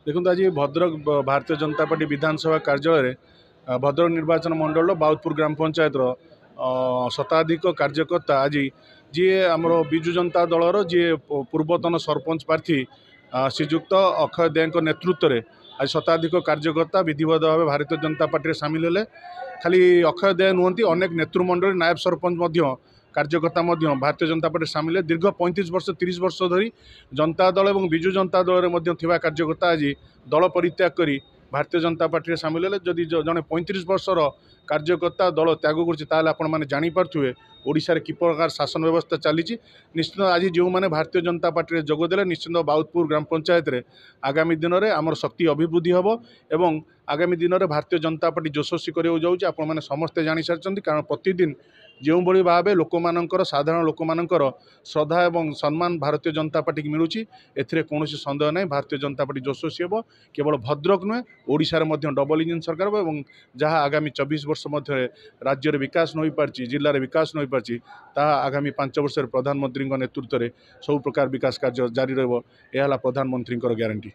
देखो आज भद्रक भारतीय जनता पार्टी विधानसभा कार्यालय भद्रक निर्वाचन मंडल बाउदपुर ग्राम पंचायत शताधिक कार्यकर्ता आज जी आमर विजु जनता दलर जी पूर्वतन सरपंच प्रार्थी श्रीजुक्त अक्षय दे नेतृत्व में आज शताधिक कार्यकर्ता विधिवत भाव भारतीय जनता पार्टी सामिल हेले। खाली अक्षय दे नुहति अनेक नेतृमंडल नायब सरपंच कार्यकर्ता भारतीय जनता पार्टी सामिल है। दीर्घ 35 वर्ष 30 वर्ष धरी जनता दल और विजु जनता दल में कार्यकर्ता आज दल परित्याग कर भारतीय जनता पार्टी सामिल है। जदि जड़े 35 वर्षर कार्यकर्ता दल त्याग कर जापे ओडिशा कि प्रकार शासन व्यवस्था चली। निश्चित आज जो मैंने भारतीय जनता पार्टी जोगदे निश्चित बाउदपुर ग्राम पंचायत रे आगामी दिन में आमर शक्ति अभिवृद्धि हम एवं आगामी दिन में भारतीय जनता पार्टी यशस्वी करने जाऊँगी आपने समस्ते जानी सारी। कारण प्रतिदिन जो भाई भाव लोक साधारण लोक श्रद्धा और सम्मान भारतीय जनता पार्टी की मिलूँ ए कौन सन्देह ना भारतीय जनता पार्टी यशस्वी हम केवल भद्रक नुहे ओडिशा डबल इंजिन सरकार और जहाँ आगामी 24 वर्ष मध्य राज्य विकास नहीं पार्टी जिले में विकास नहीं पार्टी आगामी 5 वर्ष प्रधानमंत्री नेतृत्व में सब प्रकार विकास कार्य जारी रहा प्रधानमंत्री ग्यारंटी।